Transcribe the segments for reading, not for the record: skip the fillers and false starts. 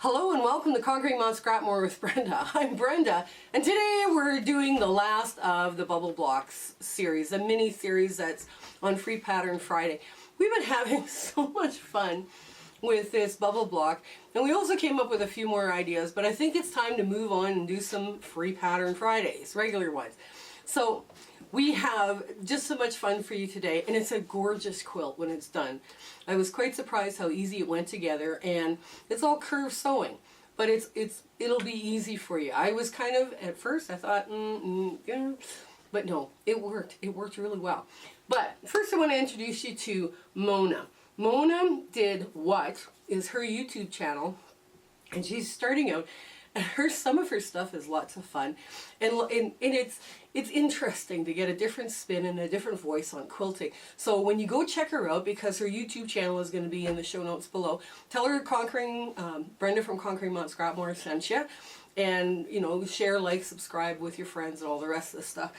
Hello and welcome to Conquering Mount Scrapmore with Brenda. I'm Brenda, and today we're doing the last of the Bubble Blocks series, a mini series that's on Free Pattern Friday. We've been having so much fun with this bubble block, and we also came up with a few more ideas, but I think it's time to move on and do some Free Pattern Fridays, regular ones. So we have just so much fun for you today, and it's a gorgeous quilt when it's done. I was quite surprised how easy it went together, and it's all curved sewing, but it'll be easy for you. I was kind of, at first I thought, yeah, but no, it worked. It worked really well. But first I want to introduce you to Mona. Mona did what is her YouTube channel, and she's starting out. And some of her stuff is lots of fun, and it's interesting to get a different spin and a different voice on quilting. So when you go check her out, because her YouTube channel is going to be in the show notes below, tell her Brenda from Conquering Mount Scrapmore sent you, and share, like, subscribe with your friends and all the rest of the stuff.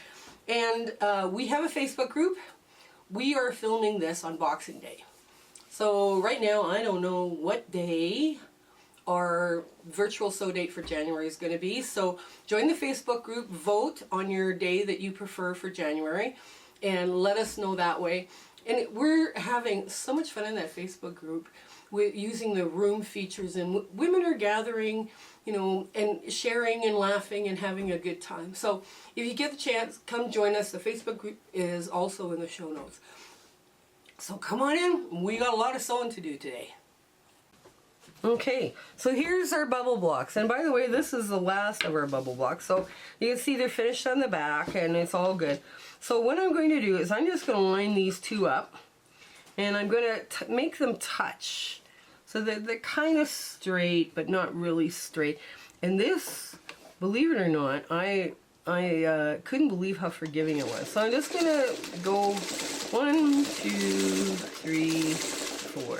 And we have a Facebook group. We are filming this on Boxing Day, so right now I don't know what day our virtual sew date for January is going to be. So join the Facebook group, vote on your day that you prefer for January, and let us know that way. And we're having so much fun in that Facebook group with using the room features, and women are gathering, and sharing and laughing and having a good time. So if you get the chance, come join us. The Facebook group is also in the show notes. So come on in. We got a lot of sewing to do today. Okay, so here's our bubble blocks, and by the way, this is the last of our bubble blocks, so you can see they're finished on the back and it's all good. So what I'm going to do is I'm just going to line these two up, and I'm going to make them touch so that they're kind of straight but not really straight. And this, believe it or not, I couldn't believe how forgiving it was. So I'm just going to go 1, 2, 3, 4.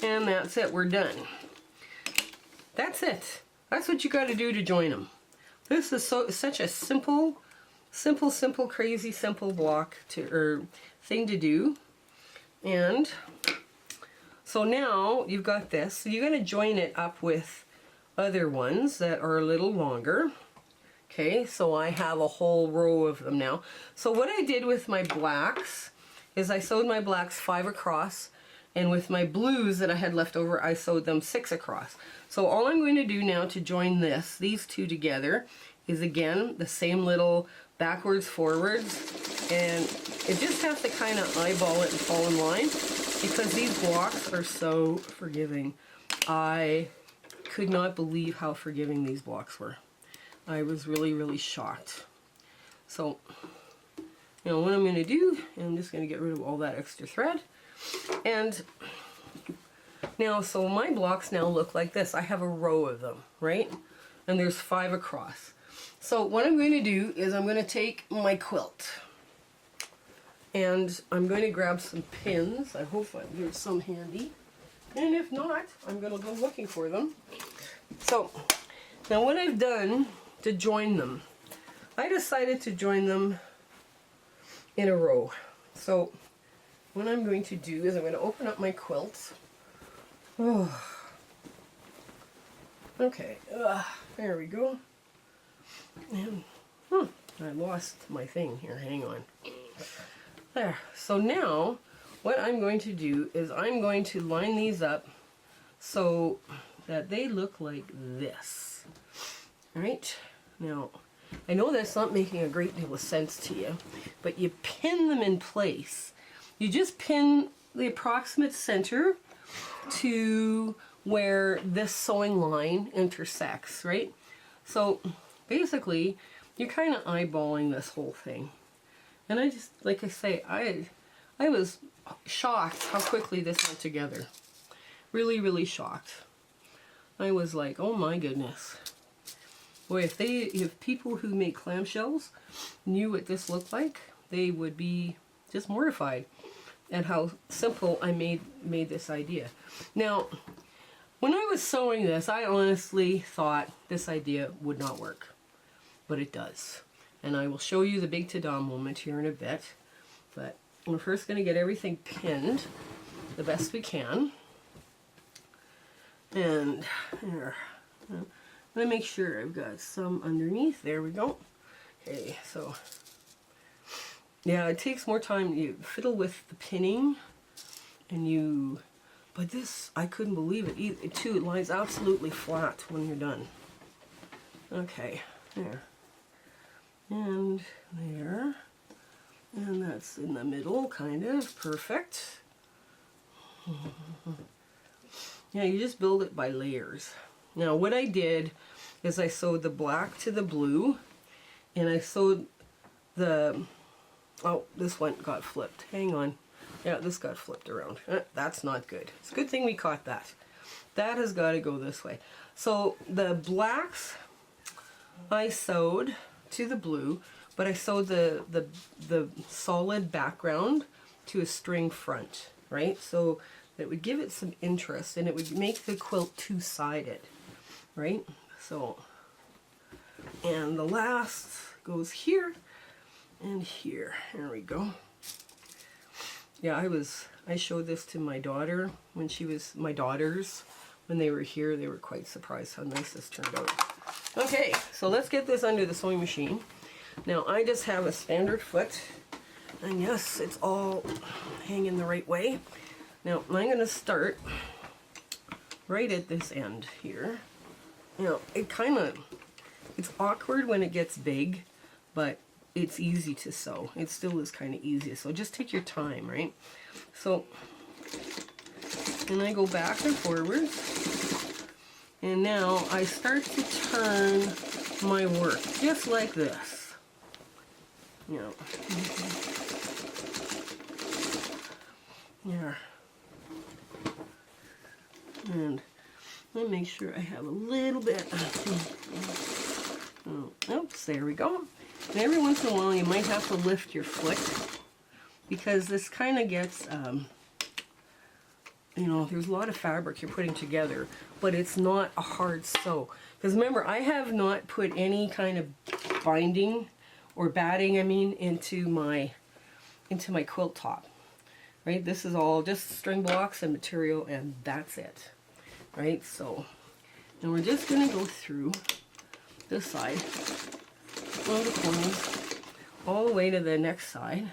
And that's it, we're done. That's it. That's what you got to do to join them. This is such a simple, crazy simple block thing to do. And so now you've got this. So you're going to join it up with other ones that are a little longer. Okay, so I have a whole row of them now. So what I did with my blacks is I sewed my blacks 5 across. And with my blues that I had left over, I sewed them 6 across. So all I'm going to do now to join these two together, is again the same little backwards, forwards, and it just has to kind of eyeball it and fall in line, because these blocks are so forgiving. I could not believe how forgiving these blocks were. I was really, really shocked. So, what I'm going to do, I'm just going to get rid of all that extra thread. And now, so my blocks now look like this. I have a row of them, right? And there's 5 across. So what I'm going to do is I'm going to take my quilt, and I'm going to grab some pins. I hope there's some handy. And if not, I'm going to go looking for them. So now what I've done to join them, I decided to join them in a row. So what I'm going to do is I'm going to open up my quilt. Oh. Okay, there we go. And I lost my thing here, hang on. There, so now what I'm going to do is I'm going to line these up so that they look like this. Alright, now I know that's not making a great deal of sense to you, but you pin them in place. You just pin the approximate center to where this sewing line intersects, right? So basically, you're kind of eyeballing this whole thing. And I just, like I say, I was shocked how quickly this went together. Really, really shocked. I was like, oh my goodness. Boy, if people who make clamshells knew what this looked like, they would be just mortified at how simple I made this idea. Now, when I was sewing this, I honestly thought this idea would not work, but it does. And I will show you the big ta-da moment here in a bit. But we're first going to get everything pinned the best we can. And there. I'm gonna make sure I've got some underneath. There we go. Okay, so yeah, it takes more time. You fiddle with the pinning, and but this, I couldn't believe it too. It lies absolutely flat when you're done. Okay, there. And there. And that's in the middle, kind of. Perfect. Yeah, you just build it by layers. Now, what I did is I sewed the black to the blue, and I sewed the... Oh, this one got flipped. Hang on. Yeah, this got flipped around. That's not good. It's a good thing we caught that. That has got to go this way. So the blacks I sewed to the blue, but I sewed the solid background to a string front, right? So it would give it some interest, and it would make the quilt two-sided, right? So, and the last goes here and here. There we go. Yeah, I showed this to my daughter when my daughters, when they were here. They were quite surprised how nice this turned out. Okay, so let's get this under the sewing machine. Now, I just have a standard foot, and yes, it's all hanging the right way. Now, I'm going to start right at this end here. You know, it's awkward when it gets big, but it's easy to sew. It still is kind of easy, so just take your time, right? So, and I go back and forward, and now I start to turn my work, just like this. You know. Yeah. And let me make sure I have a little bit. Oops, there we go. And every once in a while you might have to lift your foot, because this kind of gets, you know, there's a lot of fabric you're putting together, but it's not a hard sew. Because remember, I have not put any kind of binding or batting, I mean, into my quilt top. Right? This is all just string blocks and material, and that's it. Right? So, and we're just going to go through this side, all the corners, all the way to the next side.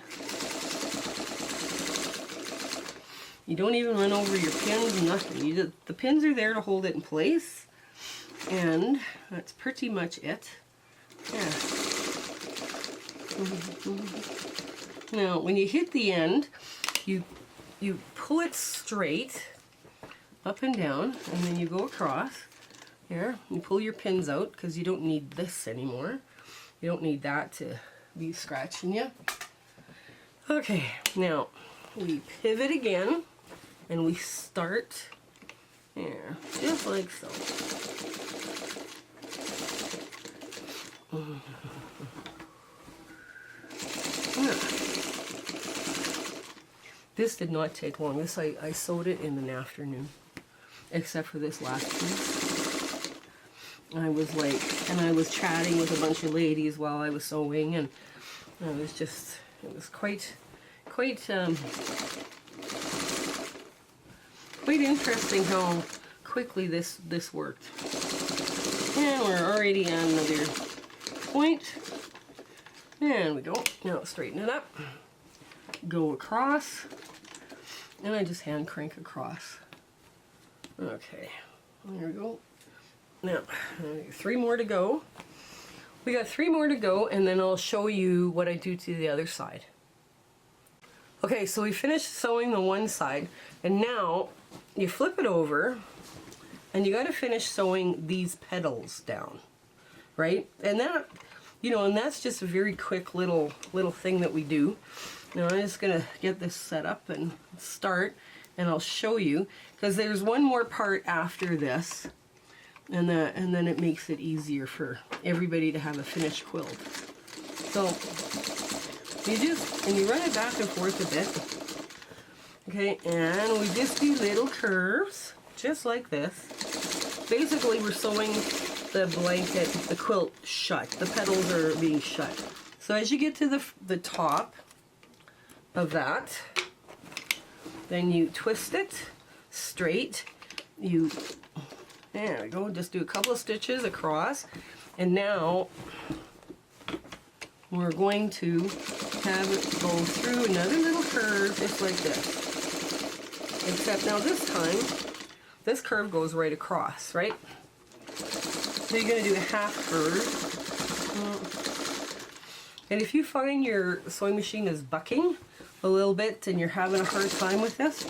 You don't even run over your pins, nothing. The pins are there to hold it in place, and that's pretty much it. Yeah. Now, when you hit the end, you pull it straight up and down, and then you go across here. You pull your pins out, because you don't need this anymore. You don't need that to be scratching you. Okay, now we pivot again, and we start here, just like so. This did not take long. This I sewed it in an afternoon, except for this last piece. I was chatting with a bunch of ladies while I was sewing, and it was quite interesting how quickly this worked. And we're already on another point. And we go. Now straighten it up. Go across. And I just hand crank across. Okay. There we go. Now, 3 more to go. We got 3 more to go, and then I'll show you what I do to the other side. Okay, so we finished sewing the one side, and now you flip it over, and you got to finish sewing these petals down, right? And that, you know, and that's just a very quick little thing that we do. Now I'm just gonna get this set up and start, and I'll show you, because there's one more part after this, and then it makes it easier for everybody to have a finished quilt. So you run it back and forth a bit, okay, and we just do little curves, just like this. Basically, we're sewing the blanket, the quilt shut. The petals are being shut. So as you get to the top of that, then you twist it straight, there we go, just do a couple of stitches across, and now we're going to have it go through another little curve just like this. Except now this time, this curve goes right across, right? So you're going to do a half curve. And if you find your sewing machine is bucking a little bit and you're having a hard time with this,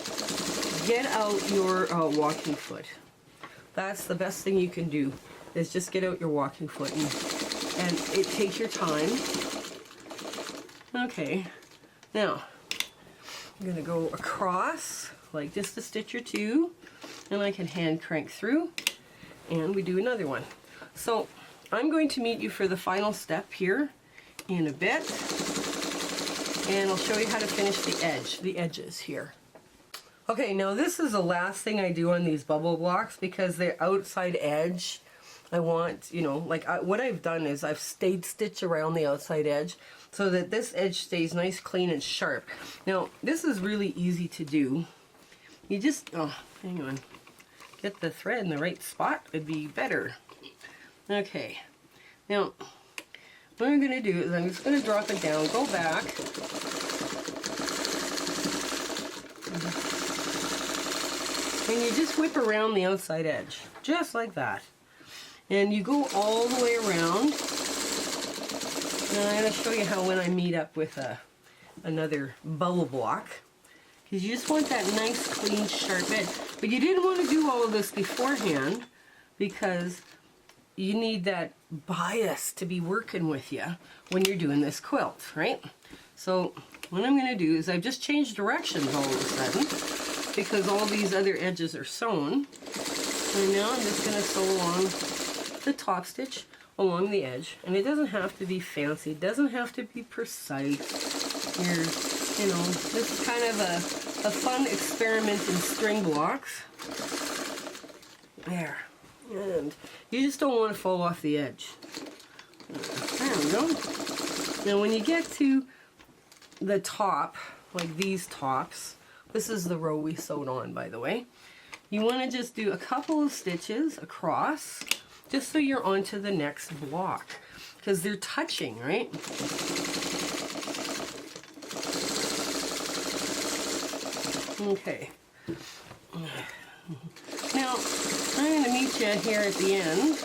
get out your walking foot. That's the best thing you can do, is just get out your walking foot, and it takes your time. Okay, now I'm going to go across like just a stitch or two, and I can hand crank through, and we do another one. So I'm going to meet you for the final step here in a bit, and I'll show you how to finish the edges here. Okay, now this is the last thing I do on these bubble blocks, because the outside edge, I want, you know, like what I've done is I've stayed stitch around the outside edge so that this edge stays nice, clean, and sharp. Now, this is really easy to do. You just, oh, hang on, get the thread in the right spot would be better. Okay, now what I'm going to do is I'm just going to drop it down, go back, and you just whip around the outside edge, just like that. And you go all the way around. And I'm going to show you how when I meet up with another bubble block, because you just want that nice, clean, sharp edge. But you didn't want to do all of this beforehand, because you need that bias to be working with you when you're doing this quilt, right? So what I'm going to do is I've just changed directions all of a sudden, because all these other edges are sewn. And now I'm just going to sew along the top stitch along the edge. And it doesn't have to be fancy, it doesn't have to be precise. You know, this is kind of a fun experiment in string blocks. There. And you just don't want to fall off the edge. There we go. Now when you get to the top, like these tops, this is the row we sewed on, by the way. You want to just do a couple of stitches across, just so you're onto the next block, because they're touching, right? Okay. Now, I'm going to meet you here at the end.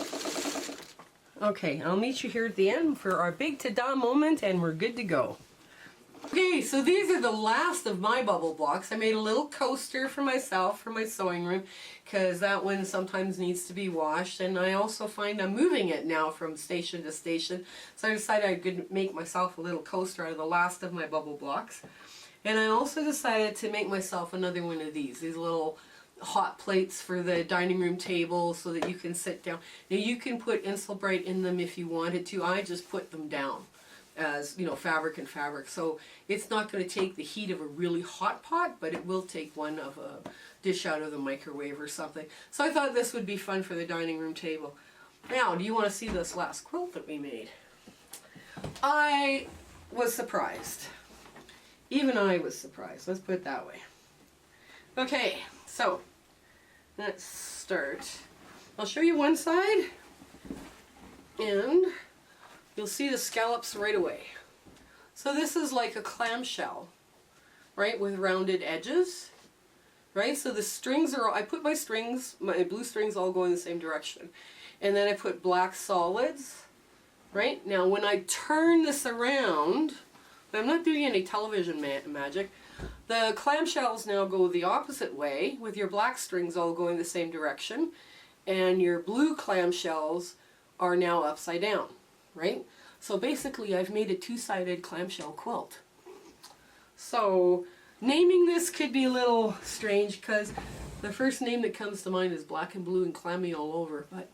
Okay, I'll meet you here at the end for our big ta-da moment, and we're good to go. Okay, so these are the last of my bubble blocks. I made a little coaster for myself for my sewing room, because that one sometimes needs to be washed, and I also find I'm moving it now from station to station, so I decided I could make myself a little coaster out of the last of my bubble blocks. And I also decided to make myself another one of these little hot plates for the dining room table so that you can sit down. Now you can put Insulbrite in them if you wanted to. I just put them down as, you know, fabric and fabric. So it's not going to take the heat of a really hot pot, but it will take one of a dish out of the microwave or something. So I thought this would be fun for the dining room table. Now, do you want to see this last quilt that we made? I was surprised. Even I was surprised. Let's put it that way. Okay, so let's start. I'll show you one side, and you'll see the scallops right away. So this is like a clamshell, right, with rounded edges, right? So the strings are, I put my strings, my blue strings all go in the same direction. And then I put black solids, right? Now when I turn this around, I'm not doing any television magic, the clamshells now go the opposite way, with your black strings all going the same direction, and your blue clamshells are now upside down, right? So basically I've made a two-sided clamshell quilt. So naming this could be a little strange, because the first name that comes to mind is black and blue and clammy all over, but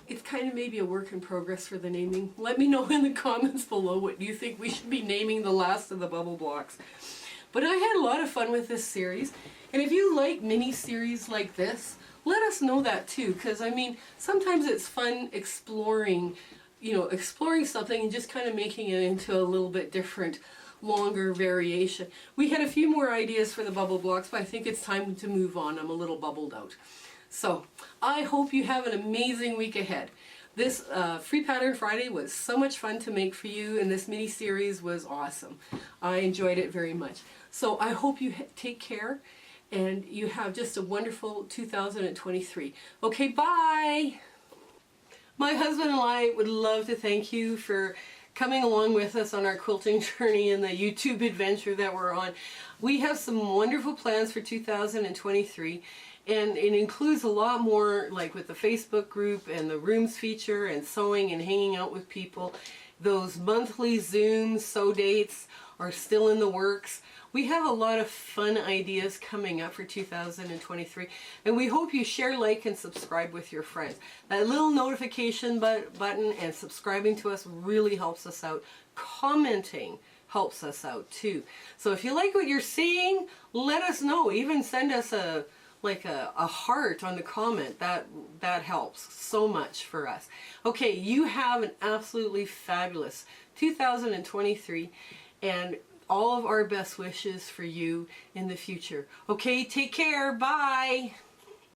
it's kind of maybe a work in progress for the naming. Let me know in the comments below what you think we should be naming the last of the bubble blocks. But I had a lot of fun with this series, and if you like mini series like this, let us know that too, because I mean, sometimes it's fun exploring, you know, exploring something and just kind of making it into a little bit different, longer variation. We had a few more ideas for the bubble blocks, but I think it's time to move on. I'm a little bubbled out. So I hope you have an amazing week ahead. This Free Pattern Friday was so much fun to make for you, and this mini series was awesome. I enjoyed it very much. So I hope you take care and you have just a wonderful 2023. Okay, bye! My husband and I would love to thank you for coming along with us on our quilting journey and the YouTube adventure that we're on. We have some wonderful plans for 2023, and it includes a lot more, like with the Facebook group and the rooms feature and sewing and hanging out with people. Those monthly Zoom sew dates are still in the works. We have a lot of fun ideas coming up for 2023, and we hope you share, like, and subscribe with your friends. That little notification button and subscribing to us really helps us out. Commenting helps us out too. So if you like what you're seeing, let us know. Even send us a heart on the comment. That helps so much for us. Okay, you have an absolutely fabulous 2023, and all of our best wishes for you in the future. Okay, take care. Bye.